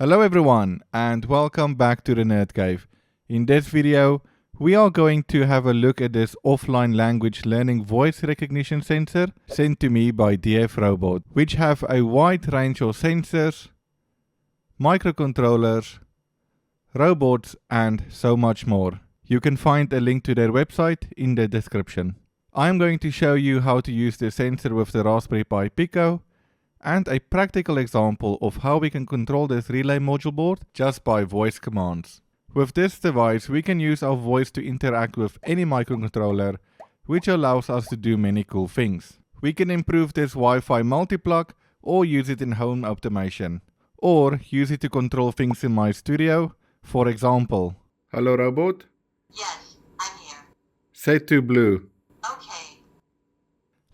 Hello everyone and welcome back to the Nerd Cave. In this video, we are going to have a look at this offline language learning voice recognition sensor sent to me by DF Robot, which have a wide range of sensors, microcontrollers, robots and so much more. You can find a link to their website in the description. I'm going to show you how to use the sensor with the Raspberry Pi Pico and a practical example of how we can control this relay module board just by voice commands. With this device, we can use our voice to interact with any microcontroller, which allows us to do many cool things. We can improve this Wi-Fi multiplug or use it in home automation, or use it to control things in my studio. For example, hello robot? Yes, I'm here. Set to blue. Okay.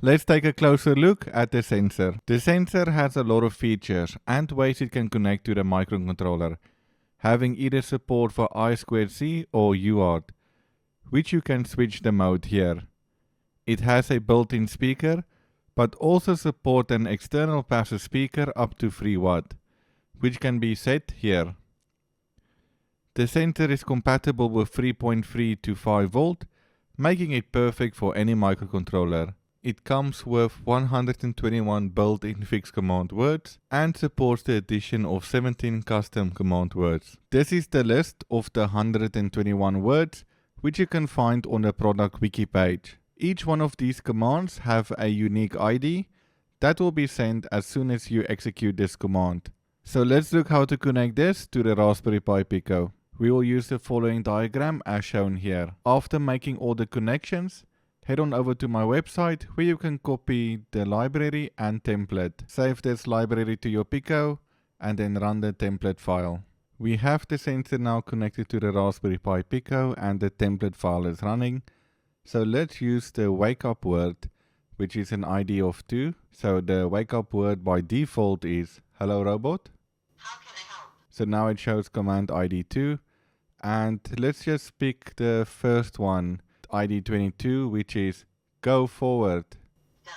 Let's take a closer look at the sensor. The sensor has a lot of features and ways it can connect to the microcontroller, having either support for I2C or UART, which you can switch the mode here. It has a built-in speaker, but also support an external passive speaker up to 3 watt, which can be set here. The sensor is compatible with 3.3 to 5 volt, making it perfect for any microcontroller. It comes with 121 built-in fixed command words and supports the addition of 17 custom command words. This is the list of the 121 words, which you can find on the product wiki page. Each one of these commands have a unique ID that will be sent as soon as you execute this command. So let's look how to connect this to the Raspberry Pi Pico. We will use the following diagram as shown here. After making all the connections, head on over to my website where you can copy the library and template. Save this library to your Pico and then run the template file. We have the sensor now connected to the Raspberry Pi Pico and the template file is running. So let's use the wake up word, which is an ID of 2. So the wake up word by default is hello robot. How can I help? So now it shows command ID 2. And let's just pick the first one, ID 22, which is go forward. Done.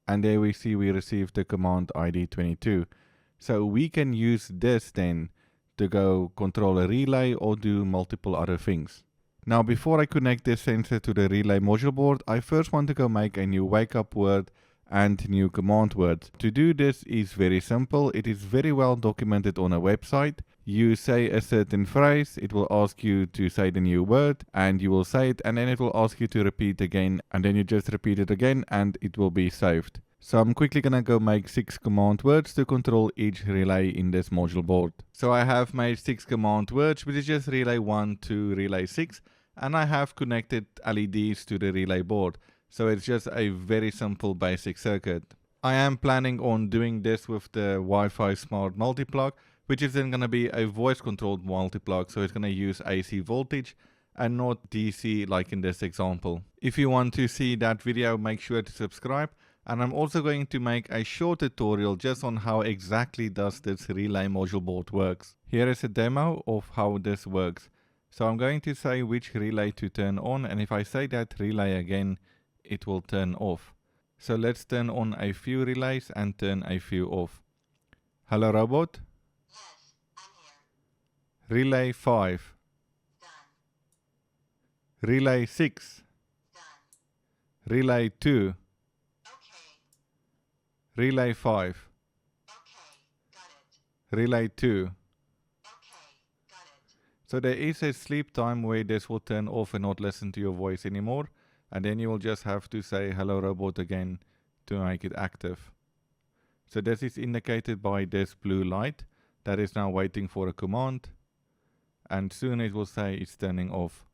And there we see we received the command ID 22. So we can use this then to go control a relay or do multiple other things. Now before I connect this sensor to the relay module board, I first want to go make a new wake up word and new command words. To do this is very simple. It is very well documented on a website. You say a certain phrase, it will ask you to say the new word and you will say it, and then it will ask you to repeat again, and then you just repeat it again and it will be saved. So I'm quickly gonna go make 6 command words to control each relay in this module board. So I have made 6 command words, which is just relay 1 to relay 6, and I have connected LEDs to the relay board. So it's just a very simple basic circuit. I am planning on doing this with the Wi-Fi smart multiplug, which is then going to be a voice controlled multiplug. So it's going to use AC voltage and not DC like in this example. If you want to see that video, make sure to subscribe. And I'm also going to make a short tutorial just on how exactly does this relay module board works. Here is a demo of how this works. So I'm going to say which relay to turn on, and if I say that relay again, it will turn off. So let's turn on a few relays and turn a few off. Hello robot. Yes, I'm here. Relay 5. Done. Relay 6. Done. Relay 2. Okay. Relay 5. Okay. Got it. Relay 2. Okay. Got it. So there is a sleep time where this will turn off and not listen to your voice anymore. And then you will just have to say hello robot again to make it active. So this is indicated by this blue light that is now waiting for a command. And soon it will say it's turning off.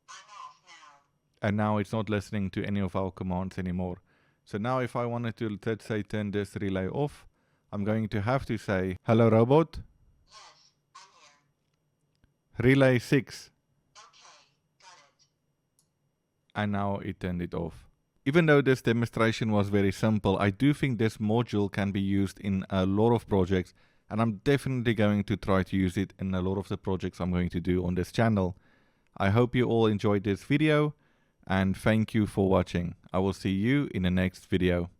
I'm off now. And now it's not listening to any of our commands anymore. So now if I wanted to, let's say, turn this relay off, I'm going to have to say hello robot. Yes, I'm here. Relay 6. Okay. And now it turned it off. Even though this demonstration was very simple, I do think this module can be used in a lot of projects, and I'm definitely going to try to use it in a lot of the projects I'm going to do on this channel. I hope you all enjoyed this video, and thank you for watching. I will see you in the next video.